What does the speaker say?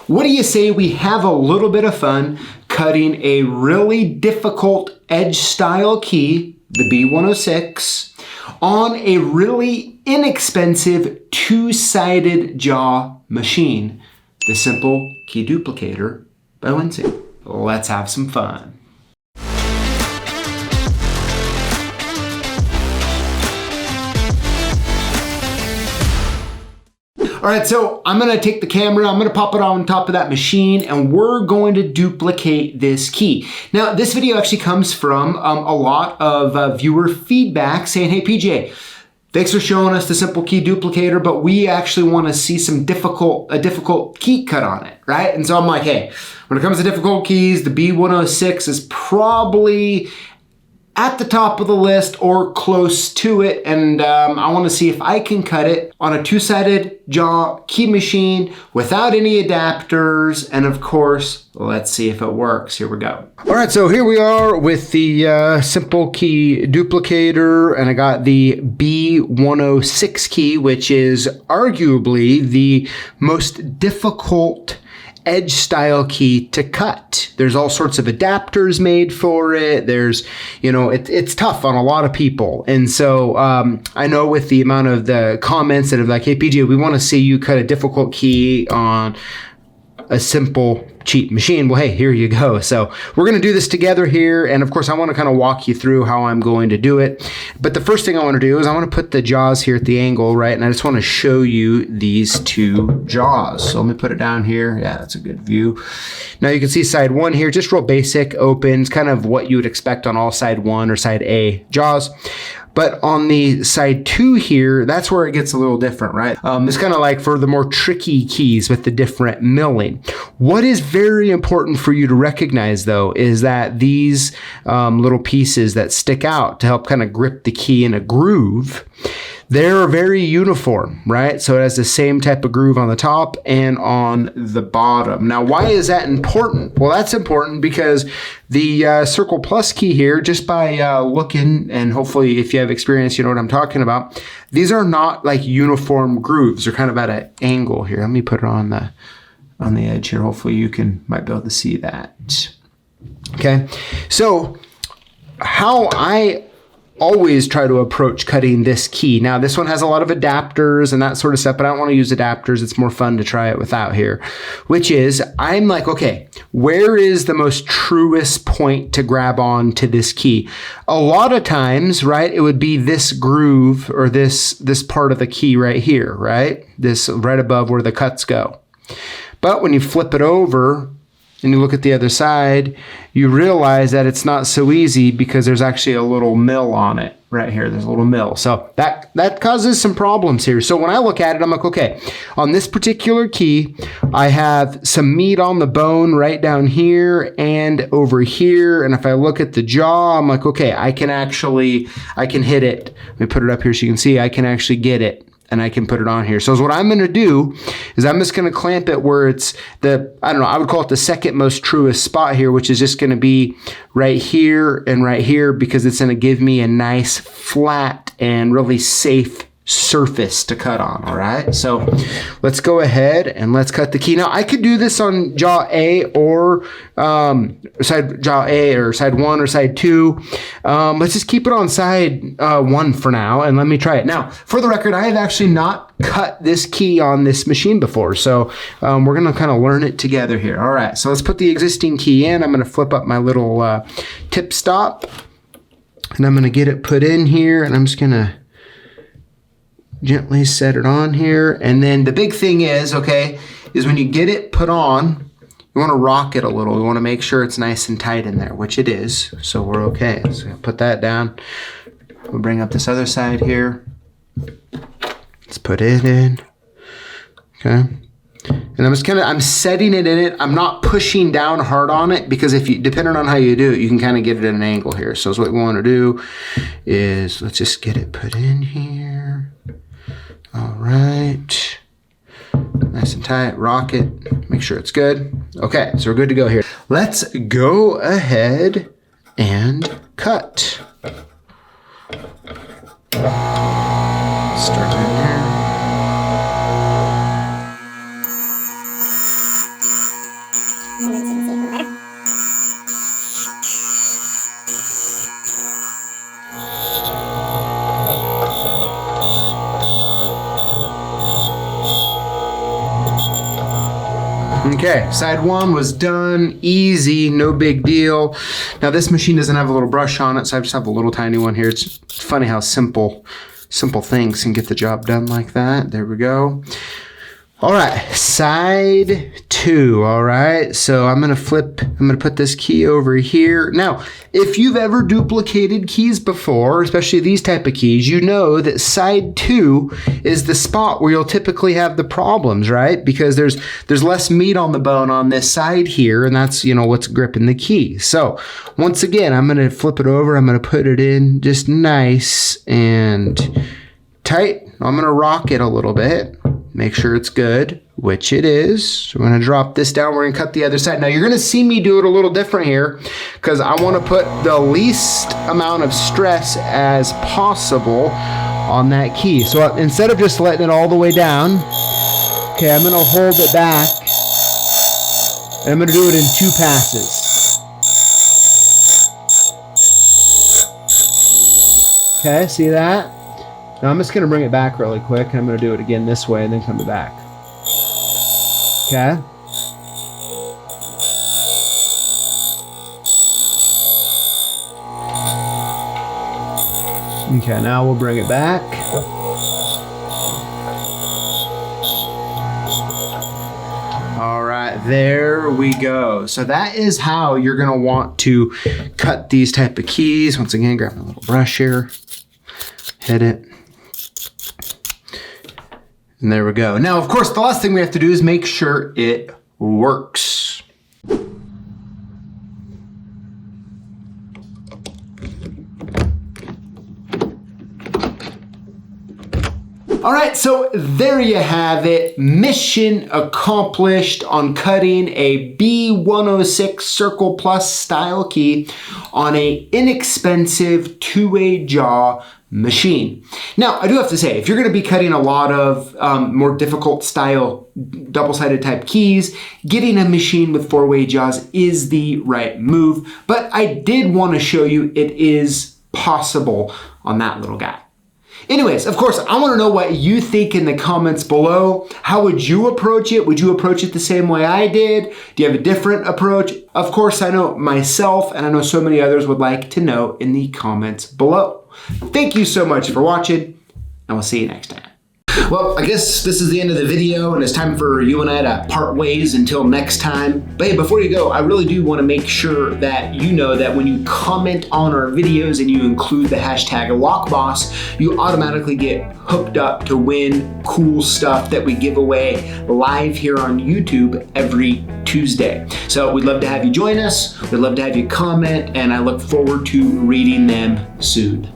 what do you say we have a little bit of fun cutting a really difficult edge style key, the B106, on a really inexpensive two-sided jaw machine, the Simple Key Duplicator by Wenxing. Let's have some fun. All right, so I'm gonna take the camera, I'm gonna pop it on top of that machine, and we're going to duplicate this key. Now, this video actually comes from a lot of viewer feedback saying, hey PJ, thanks for showing us the Simple Key Duplicator, but we actually wanna see some a difficult key cut on it, right? And so I'm like, hey, when it comes to difficult keys, the B106 is probably at the top of the list or close to it, and I want to see if I can cut it on a two-sided jaw key machine without any adapters, and of course, let's see if it works. Here we go. All right, so here we are with the Simple Key Duplicator, and I got the B106 key, which is arguably the most difficult edge style key to cut. There's all sorts of adapters made for it. There's, you know, it's tough on a lot of people. And so I know with the amount of the comments that are like, hey PJ, we want to see you cut a difficult key on a simple cheap machine. Well, hey, here you go. So we're going to do this together here. And of course, I want to kind of walk you through how I'm going to do it. But the first thing I want to do is I want to put the jaws here at the angle, right? And I just want to show you these two jaws. So let me put it down here. Yeah, that's a good view. Now you can see side one here, just real basic, opens, kind of what you would expect on all side one or side A jaws. But on the side two here, that's where it gets a little different, right? It's kind of like for the more tricky keys with the different milling. What is very important for you to recognize though, is that these little pieces that stick out to help kind of grip the key in a groove, they're very uniform, right? So it has the same type of groove on the top and on the bottom. Now, why is that important? Well, that's important because the Circle Plus key here, just by looking, and hopefully if you have experience, you know what I'm talking about, these are not like uniform grooves. They're kind of at an angle here. Let me put it on the edge here. Hopefully you might be able to see that. Okay, so how I always try to approach cutting this key. Now this one has a lot of adapters and that sort of stuff, but I don't want to use adapters. It's more fun to try it without here, which is I'm like, okay, where is the most truest point to grab on to this key? A lot of times, right, it would be this groove or this part of the key right here, right? This right above where the cuts go. But when you flip it over and you look at the other side, you realize that it's not so easy because there's actually a little mill on it right here. There's a little mill. So that causes some problems here. So when I look at it, I'm like, okay, on this particular key, I have some meat on the bone right down here and over here. And if I look at the jaw, I'm like, okay, I can hit it. Let me put it up here so you can see I can actually get it. And I can put it on here. So what I'm going to do is I'm just going to clamp it where it's I would call it the second most truest spot here, which is just going to be right here and right here, because it's going to give me a nice flat and really safe surface to cut on. All right, so let's go ahead and let's cut the key. Now I could do this on jaw A or side jaw A or side one or side two. Let's just keep it on side one for now, and let me try it. Now, for the record, I have actually not cut this key on this machine before, so we're gonna kind of learn it together here. All right, so let's put the existing key in. I'm gonna flip up my little tip stop, and I'm gonna get it put in here, and I'm just gonna gently set it on here. And then the big thing is, okay, is when you get it put on, you want to rock it a little. You want to make sure it's nice and tight in there, which it is. So we're okay. So put that down. We'll bring up this other side here. Let's put it in. Okay. And I'm setting it in it. I'm not pushing down hard on it, because depending on how you do it, you can kind of get it at an angle here. So what we want to do is let's just get it put in here. All right, nice and tight, rock it, make sure it's good. Okay, so we're good to go here. Let's go ahead and cut. Start in here. Okay, side one was done, easy, no big deal. Now this machine doesn't have a little brush on it, so I just have a little tiny one here. It's funny how simple things can get the job done like that. There we go. All right, side two, all right? So I'm gonna put this key over here. Now, if you've ever duplicated keys before, especially these type of keys, you know that side two is the spot where you'll typically have the problems, right? Because there's less meat on the bone on this side here, and that's, you know, what's gripping the key. So once again, I'm gonna flip it over, I'm gonna put it in just nice and tight. I'm gonna rock it a little bit. Make sure it's good, which it is. So we're gonna drop this down. We're gonna cut the other side. Now you're gonna see me do it a little different here because I wanna put the least amount of stress as possible on that key. So instead of just letting it all the way down, okay, I'm gonna hold it back and I'm gonna do it in 2 passes. Okay, see that? Now I'm just going to bring it back really quick, and I'm going to do it again this way and then come back. Okay? Okay, now we'll bring it back. All right, there we go. So that is how you're going to want to cut these type of keys. Once again, grab a little brush here, hit it. And there we go. Now, of course, the last thing we have to do is make sure it works. All right, so there you have it. Mission accomplished on cutting a B106 Circle Plus style key on a inexpensive two-way jaw machine. Now, I do have to say, if you're going to be cutting a lot of more difficult style double-sided type keys, getting a machine with 4-way jaws is the right move. But I did want to show you it is possible on that little guy. Anyways, of course, I want to know what you think in the comments below. How would you approach it? Would you approach it the same way I did? Do you have a different approach? Of course, I know myself, and I know so many others would like to know in the comments below. Thank you so much for watching, and we'll see you next time. Well, I guess this is the end of the video, and it's time for you and I to part ways until next time. But hey, before you go, I really do want to make sure that you know that when you comment on our videos and you include the hashtag Lockboss, you automatically get hooked up to win cool stuff that we give away live here on YouTube every Tuesday. So we'd love to have you join us. We'd love to have you comment, and I look forward to reading them soon.